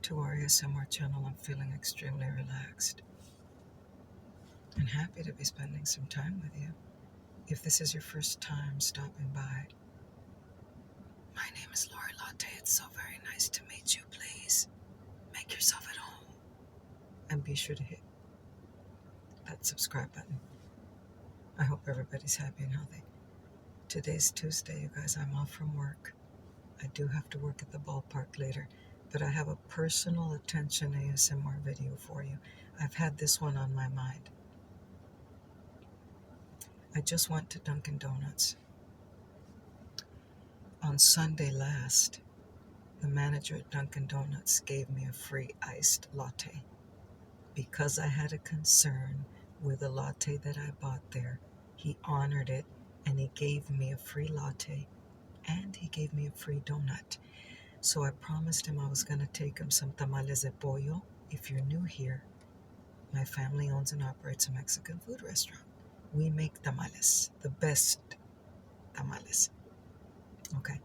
to our ASMR channel. I'm feeling extremely relaxed and happy to be spending some time with you. If this is your first time stopping by, my name is Latte. It's so very nice to meet you. Please make yourself at home and be sure to hit that subscribe button. I hope everybody's happy and healthy. Today's Tuesday, you guys. I'm off from work. I do have to work at the ballpark later, but I have a personal attention ASMR video for you. I've had this one on my mind. I just went to Dunkin' Donuts. On Sunday last, the manager at Dunkin' Donuts gave me a free iced latte. Because I had a concern with the latte that I bought there, he honored it and he gave me a free latte and he gave me a free donut. So I promised him I was going to take him some tamales de pollo. If you're new here, my family owns and operates a Mexican food restaurant. We make tamales, the best tamales. Okay.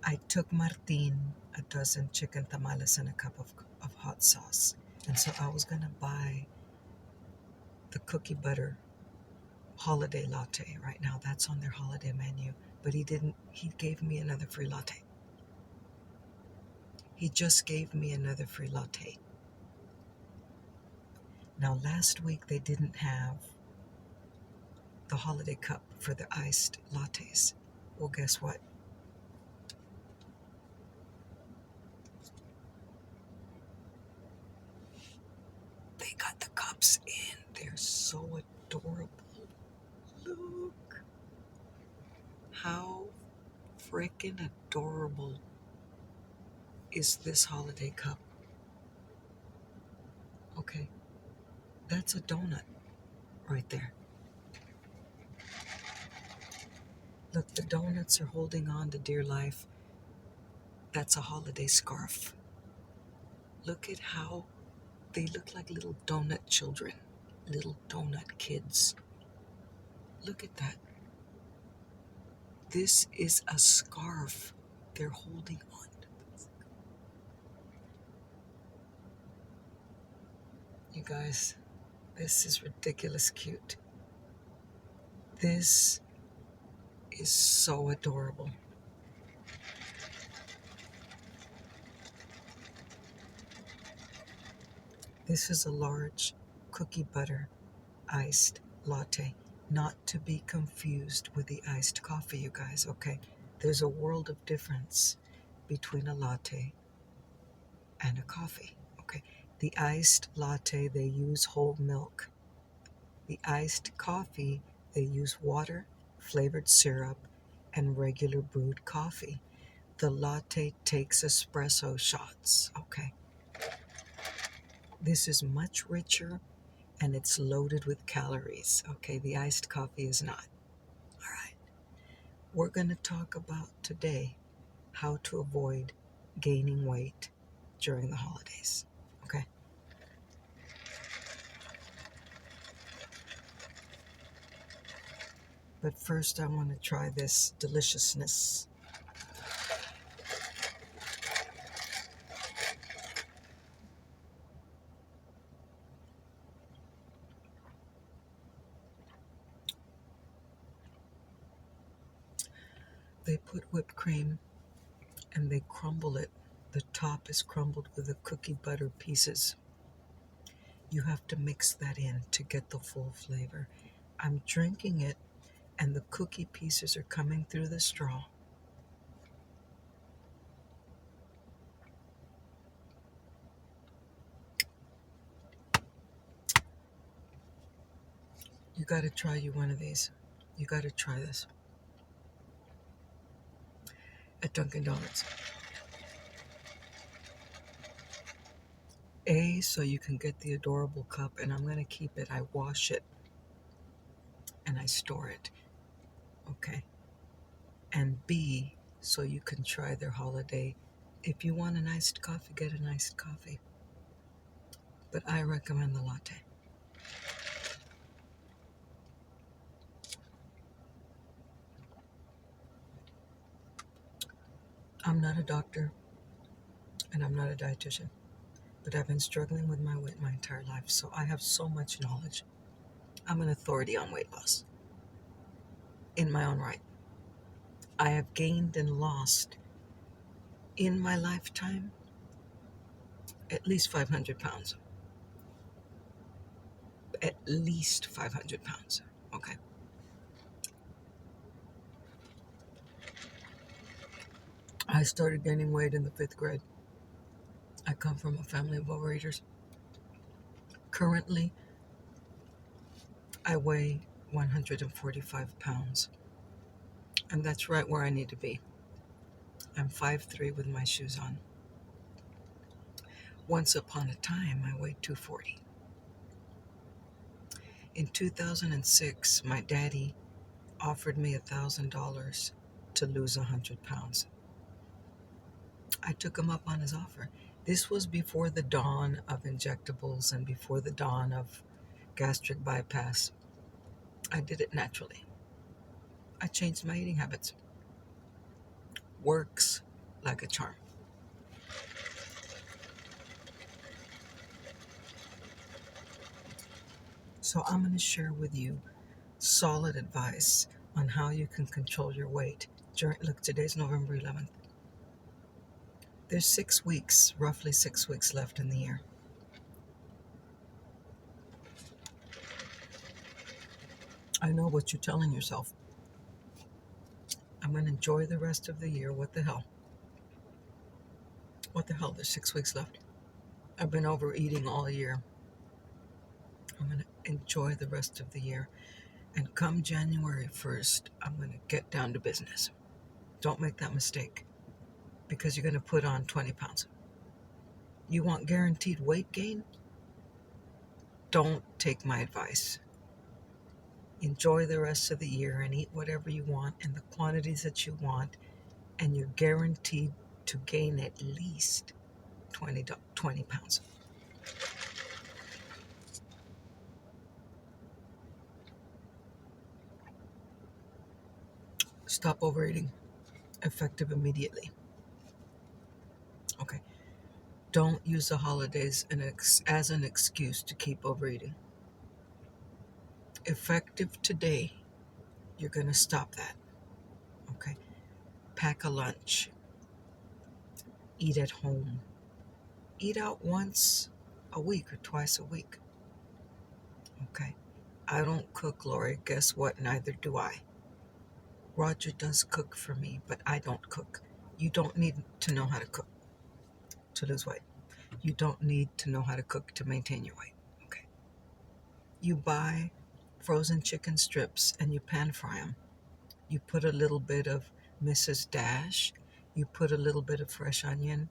I took Martin a dozen chicken tamales and a cup of hot sauce. And so I was going to buy the cookie butter holiday latte right now. That's on their holiday menu. But he didn't. He gave me another free latte. He just gave me another free latte. Now, last week they didn't have the holiday cup for the iced lattes. Well, guess what? They got the cups in. They're so adorable. Look. How freaking adorable is this holiday cup? Okay. That's a donut right there. Look, the donuts are holding on to dear life. That's a holiday scarf. Look at how they look like little donut children, little donut kids. Look at that. This is a scarf they're holding on to. You guys, this is ridiculous cute. This is so adorable. This is a large cookie butter iced latte, not to be confused with the iced coffee, you guys, okay? There's a world of difference between a latte and a coffee, okay? The iced latte, they use whole milk. The iced coffee, they use water, flavored syrup, and regular brewed coffee. The latte takes espresso shots, okay? This is much richer and it's loaded with calories, okay? The iced coffee is not. All right. We're going to talk about today how to avoid gaining weight during the holidays, okay? But first, I want to try this deliciousness. They put whipped cream and they crumble it. The top is crumbled with the cookie butter pieces. You have to mix that in to get the full flavor. I'm drinking it and the cookie pieces are coming through the straw. You got to try you one of these. You got to try this at Dunkin' Donuts. A, so you can get the adorable cup, and I'm going to keep it. I wash it and I store it, okay? And B, so you can try their holiday. If you want an iced coffee, get an iced coffee. But I recommend the latte. I'm not a doctor and I'm not a dietitian. but I've been struggling with my weight my entire life, so I have so much knowledge. I'm an authority on weight loss in my own right. I have gained and lost in my lifetime at least 500 pounds. At least 500 pounds. Okay. I started gaining weight in the fifth grade. I come from a family of overeaters. Currently, I weigh 145 pounds, and that's right where I need to be. I'm 5'3" with my shoes on. Once upon a time, I weighed 240. In 2006, my daddy offered me $1,000 to lose 100 pounds. I took him up on his offer. This was before the dawn of injectables and before the dawn of gastric bypass. I did it naturally. I changed my eating habits. Works like a charm. So I'm going to share with you solid advice on how you can control your weight. Look, today's November 11th. There's 6 weeks, roughly 6 weeks left in the year. I know what you're telling yourself. I'm going to enjoy the rest of the year. What the hell? What the hell? There's 6 weeks left. I've been overeating all year. I'm going to enjoy the rest of the year. And come January 1st, I'm going to get down to business. Don't make that mistake, because you're going to put on 20 pounds. You want guaranteed weight gain? Don't take my advice. Enjoy the rest of the year and eat whatever you want in the quantities that you want, and you're guaranteed to gain at least 20 pounds. Stop overeating. Effective immediately. Okay. Don't use the holidays as an excuse to keep overeating. Effective today. You're going to stop that. Okay. Pack a lunch. Eat at home. Eat out once a week or twice a week. Okay. I don't cook, Lori. Guess what? Neither do I. Roger does cook for me, but I don't cook. You don't need to know how to cook to lose weight. You don't need to know how to cook to maintain your weight. Okay. You buy frozen chicken strips and you pan fry them. You put a little bit of Mrs. Dash. You put a little bit of fresh onion.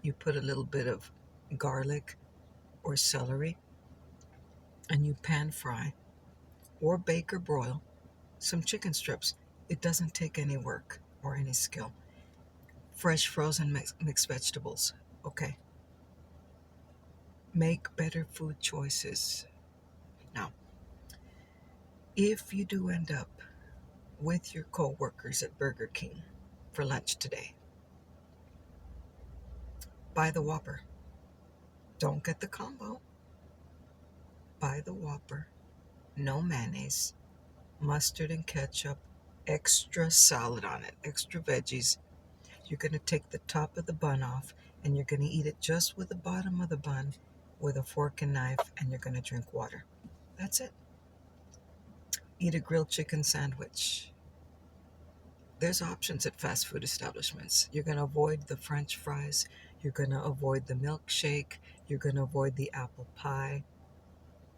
You put a little bit of garlic or celery, and you pan fry or bake or broil some chicken strips. It doesn't take any work or any skill. Fresh frozen mixed vegetables. Okay. Make better food choices. Now, if you do end up with your co-workers at Burger King for lunch today, buy the Whopper. Don't get the combo. Buy the Whopper. No mayonnaise, mustard and ketchup, extra salad on it, extra veggies. You're going to take the top of the bun off, and you're going to eat it just with the bottom of the bun with a fork and knife, and you're going to drink water. That's it. Eat a grilled chicken sandwich. There's options at fast food establishments. You're going to avoid the French fries. You're going to avoid the milkshake. You're going to avoid the apple pie.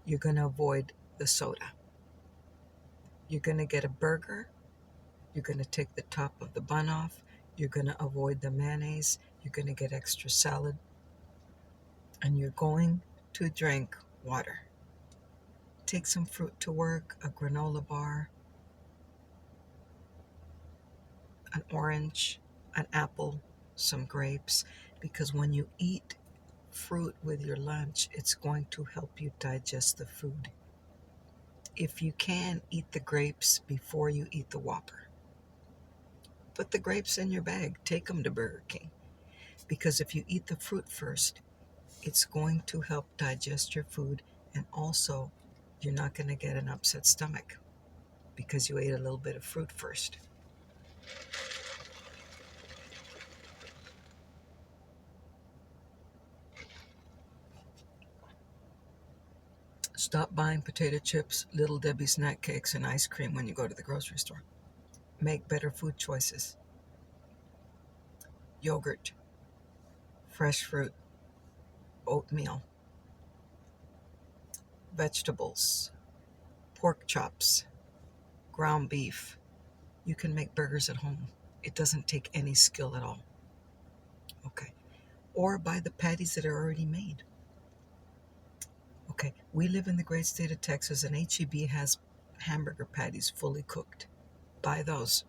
You're going to avoid the soda. You're going to get a burger. You're going to take the top of the bun off. You're going to avoid the mayonnaise. You're going to get extra salad. And you're going to drink water. Take some fruit to work, a granola bar, an orange, an apple, some grapes, because when you eat fruit with your lunch, it's going to help you digest the food. If you can, eat the grapes before you eat the Whopper. Put the grapes in your bag. Take them to Burger King. Because if you eat the fruit first, It's going to help digest your food, and also you're not going to get an upset stomach because you ate a little bit of fruit first. Stop buying potato chips, Little Debbie snack cakes, and ice cream when you go to the grocery store. Make better food choices. Yogurt, fresh fruit, oatmeal, vegetables, pork chops, ground beef. You can make burgers at home. It doesn't take any skill at all. Okay. Or buy the patties that are already made. Okay. We live in the great state of Texas, and HEB has hamburger patties fully cooked. Buy those.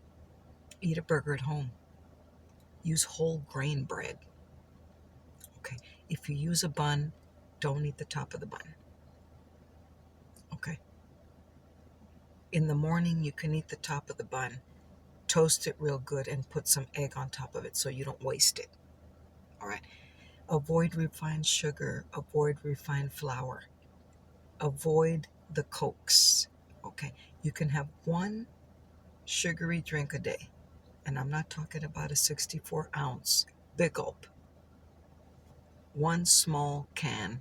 Eat a burger at home. Use whole grain bread. Okay. If you use a bun, don't eat the top of the bun. Okay. In the morning, you can eat the top of the bun, toast it real good, and put some egg on top of it so you don't waste it. All right. Avoid refined sugar. Avoid refined flour. Avoid the Cokes. Okay. You can have one sugary drink a day. And I'm not talking about a 64-ounce big gulp. One small can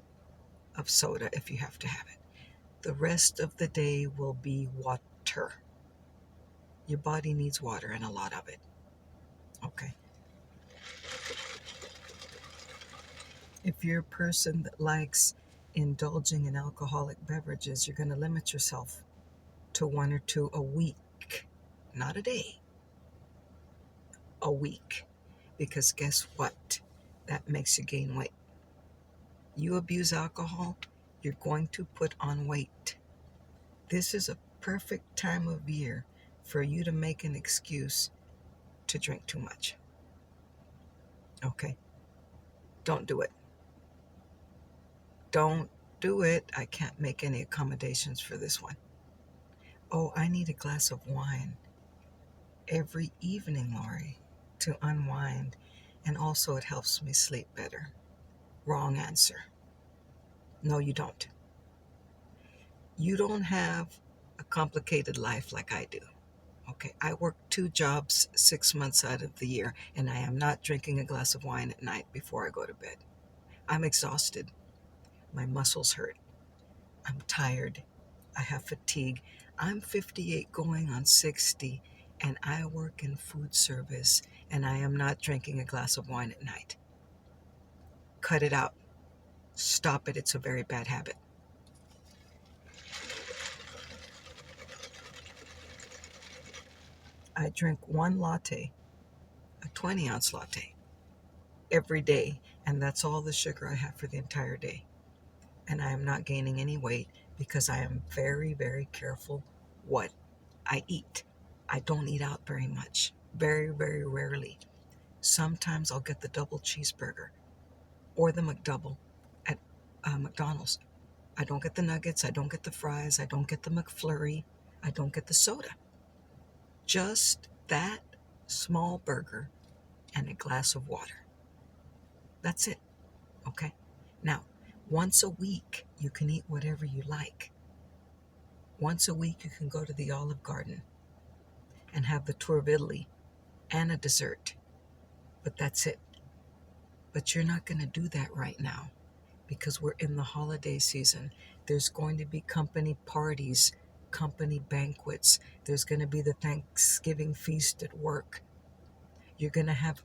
of soda if you have to have it. The rest of the day will be water. Your body needs water and a lot of it. Okay. If you're a person that likes indulging in alcoholic beverages, you're going to limit yourself to one or two a week, not a day, a week. Because guess what? That makes you gain weight. You abuse alcohol, you're going to put on weight. This is a perfect time of year for you to make an excuse to drink too much. Okay? Don't do it. Don't do it. I can't make any accommodations for this one. Oh, I need a glass of wine every evening, Lori, to unwind. And also, it helps me sleep better. Wrong answer. No, you don't. You don't have a complicated life like I do. Okay, I work 2 jobs 6 months out of the year, and I am not drinking a glass of wine at night before I go to bed. I'm exhausted. My muscles hurt. I'm tired. I have fatigue. I'm 58 going on 60, and I work in food service, and I am not drinking a glass of wine at night. Cut it out. Stop it. It's a very bad habit. I drink one latte, a 20-ounce latte, every day, and that's all the sugar I have for the entire day. And I am not gaining any weight because I am very, very careful what I eat. I don't eat out very much, very, very rarely. Sometimes I'll get the double cheeseburger or the McDouble at McDonald's. I don't get the nuggets, I don't get the fries, I don't get the McFlurry, I don't get the soda. Just that small burger and a glass of water. That's it. Okay? Now, once a week, you can eat whatever you like. Once a week, you can go to the Olive Garden and have the tour of Italy and a dessert. But that's it. But you're not going to do that right now because we're in the holiday season. There's going to be company parties, company banquets. There's going to be the Thanksgiving feast at work. You're going to have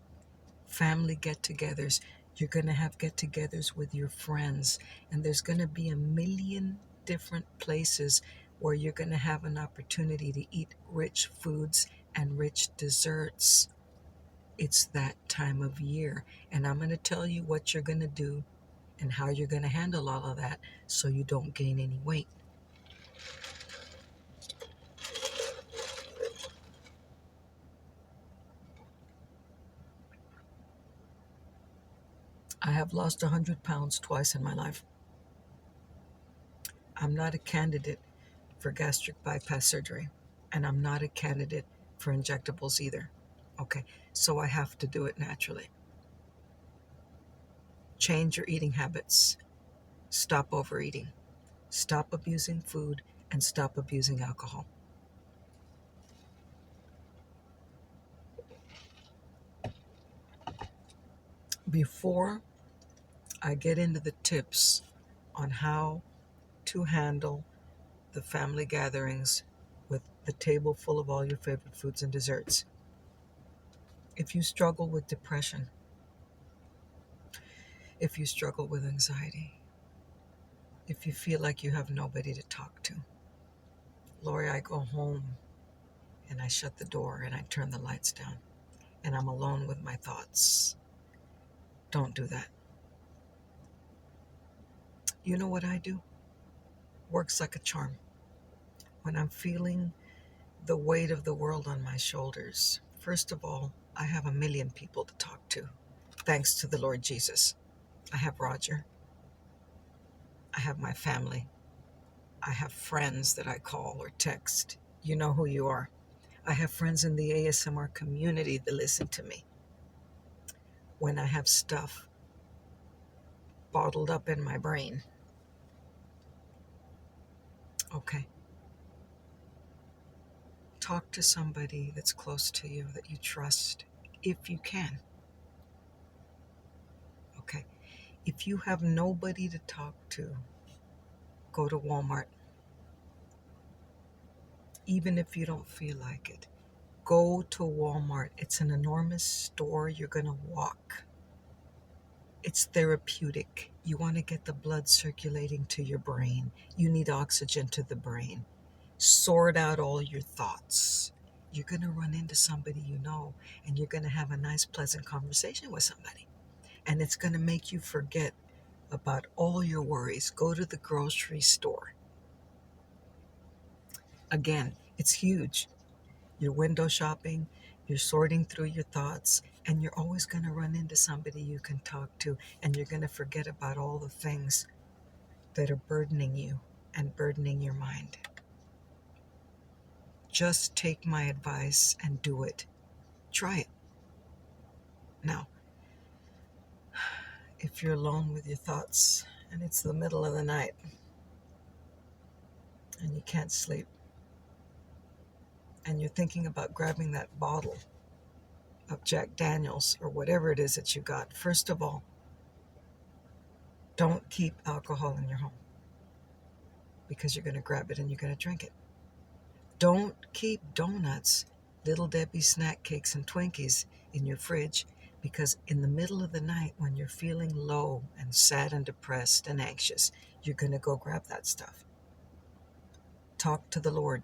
family get-togethers. You're going to have get-togethers with your friends. And there's going to be a million different places where you're going to have an opportunity to eat rich foods and rich desserts. It's that time of year. And I'm going to tell you what you're going to do and how you're going to handle all of that so you don't gain any weight. I have lost 100 pounds twice in my life. I'm not a candidate for gastric bypass surgery, and I'm not a candidate for injectables either. Okay, so I have to do it naturally. Change your eating habits. Stop overeating. Stop abusing food and stop abusing alcohol. Before I get into the tips on how to handle the family gatherings with the table full of all your favorite foods and desserts, if you struggle with depression, if you struggle with anxiety, if you feel like you have nobody to talk to, Lori, I go home and I shut the door and I turn the lights down and I'm alone with my thoughts. Don't do that. You know what I do? Works like a charm. When I'm feeling the weight of the world on my shoulders, first of all, I have a million people to talk to. Thanks to the Lord Jesus. I have Roger. I have my family. I have friends that I call or text. You know who you are. I have friends in the ASMR community that listen to me. When I have stuff bottled up in my brain, okay, talk to somebody that's close to you that you trust if you can. Okay, if you have nobody to talk to, go to Walmart. Even if you don't feel like it, go to Walmart. It's an enormous store. You're going to walk. It's therapeutic. You want to get the blood circulating to your brain. You need oxygen to the brain. Sort out all your thoughts. You're going to run into somebody you know, and you're going to have a nice, pleasant conversation with somebody. And it's going to make you forget about all your worries. Go to the grocery store. Again, it's huge. You're window shopping, you're sorting through your thoughts, and you're always going to run into somebody you can talk to, and you're going to forget about all the things that are burdening you and burdening your mind. Just take my advice and do it. Try it. Now, if you're alone with your thoughts and it's the middle of the night and you can't sleep and you're thinking about grabbing that bottle of Jack Daniels or whatever it is that you got, first of all, don't keep alcohol in your home because you're going to grab it and you're going to drink it. Don't keep donuts, Little Debbie snack cakes, and Twinkies in your fridge because in the middle of the night when you're feeling low and sad and depressed and anxious, you're going to go grab that stuff. Talk to the Lord.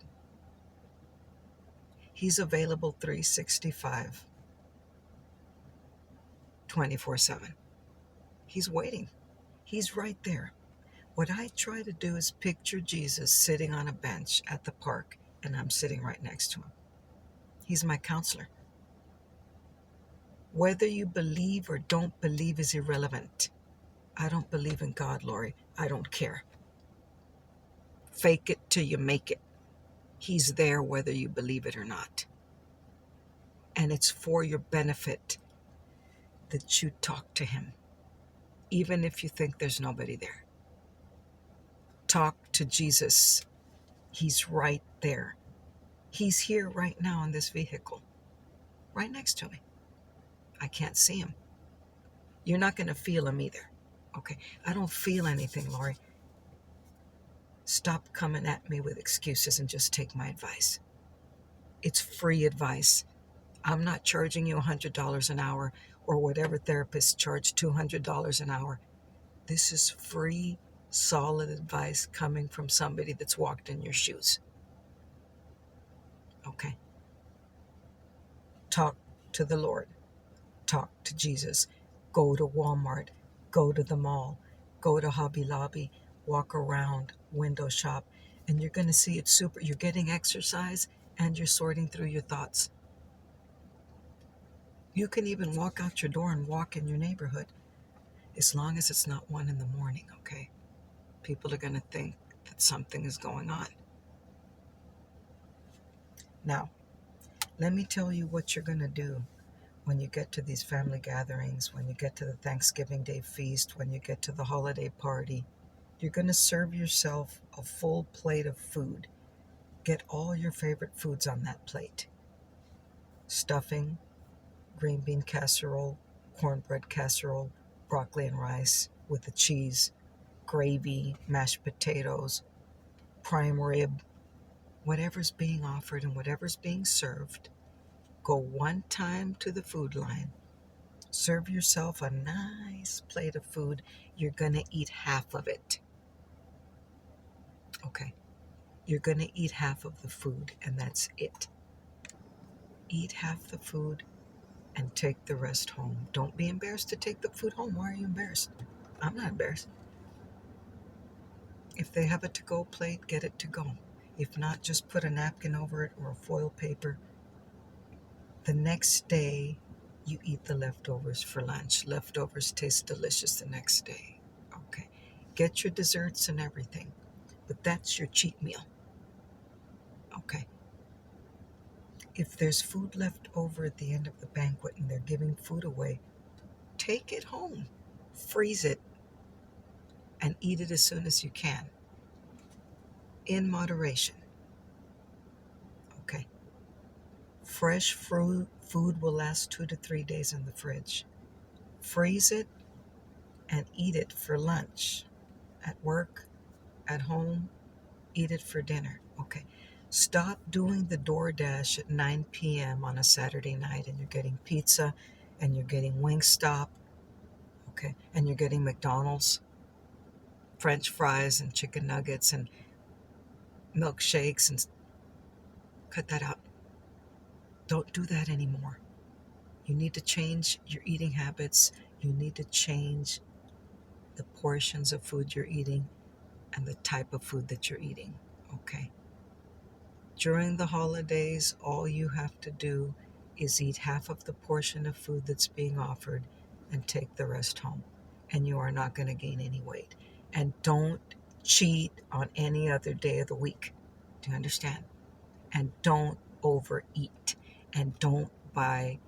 He's available 365, 24/7. He's waiting. He's right there. What I try to do is picture Jesus sitting on a bench at the park, and I'm sitting right next to him. He's my counselor. Whether you believe or don't believe is irrelevant. I don't believe in God, Lori. I don't care. Fake it till you make it. He's there whether you believe it or not. And it's for your benefit that you talk to him, even if you think there's nobody there. Talk to Jesus. He's right there. He's here right now in this vehicle, right next to me. I can't see him. You're not going to feel him either. Okay, I don't feel anything, Lori. Stop coming at me with excuses and just take my advice. It's free advice. I'm not charging you $100 an hour or whatever therapists charge $200 an hour. This is free, solid advice coming from somebody that's walked in your shoes. Okay? Talk to the Lord. Talk to Jesus. Go to Walmart. Go to the mall. Go to Hobby Lobby. Walk around, window shop, and you're going to see it's super. You're getting exercise and you're sorting through your thoughts. You can even walk out your door and walk in your neighborhood as long as it's not 1 a.m, okay? People are going to think that something is going on. Now, let me tell you what you're going to do when you get to these family gatherings, when you get to the Thanksgiving Day feast, when you get to the holiday party, you're going to serve yourself a full plate of food. Get all your favorite foods on that plate: stuffing, green bean casserole, cornbread casserole, broccoli and rice with the cheese, gravy, mashed potatoes, prime rib, whatever's being offered and whatever's being served. Go one time to the food line. Serve yourself a nice plate of food. You're going to eat half of it. Okay. You're going to eat half of the food, and that's it. Eat half the food and take the rest home. Don't be embarrassed to take the food home. Why are you embarrassed? I'm not embarrassed. If they have a to go plate, get it to go. If not, just put a napkin over it or a foil paper. The next day, you eat the leftovers for lunch. Leftovers taste delicious the next day. Okay. Get your desserts and everything, but that's your cheat meal. Okay. If there's food left over at the end of the banquet and they're giving food away, take it home. Freeze it and eat it as soon as you can, in moderation. Okay. Fresh fruit food will last 2 to 3 days in the fridge. Freeze it and eat it for lunch. At work, at home, eat it for dinner. Okay. Stop doing the DoorDash at 9 p.m. on a Saturday night and you're getting pizza and you're getting Wingstop, okay, and you're getting McDonald's, French fries and chicken nuggets and milkshakes, and cut that out. Don't do that anymore. You need to change your eating habits. You need to change the portions of food you're eating and the type of food that you're eating. Okay. During the holidays, all you have to do is eat half of the portion of food that's being offered and take the rest home. And you are not going to gain any weight. And don't cheat on any other day of the week. Do you understand? And don't overeat. And don't buy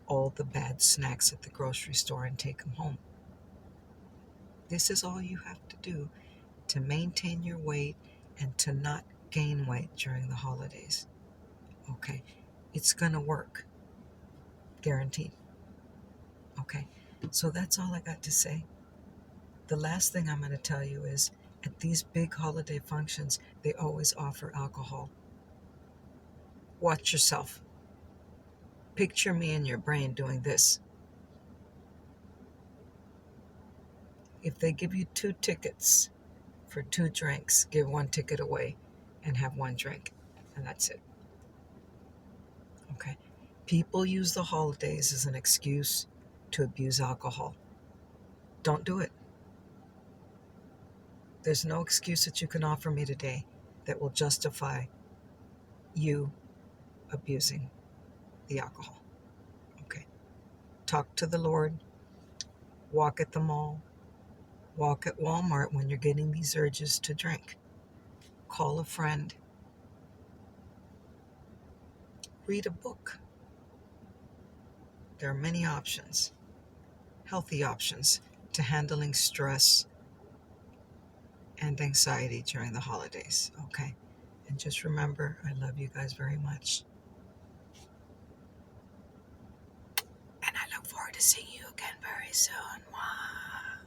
all the bad snacks at the grocery store and take them home. This is all you have to do to maintain your weight and to not gain weight during the holidays. Okay, it's gonna work, guaranteed. Okay, so that's all I got to say. The last thing I'm going to tell you is at these big holiday functions, they always offer alcohol. Watch yourself. Picture me in your brain doing this. If they give you 2 tickets for 2 drinks, give 1 ticket away and have 1 drink, and that's it. Okay. People use the holidays as an excuse to abuse alcohol. Don't do it. There's no excuse that you can offer me today that will justify you abusing the alcohol. Okay. Talk to the Lord. Walk at the mall. Walk at Walmart when you're getting these urges to drink. Call a friend. Read a book. There are many options, healthy options, to handling stress and anxiety during the holidays. Okay. And just remember, I love you guys very much. And I look forward to seeing you again very soon. Mwah.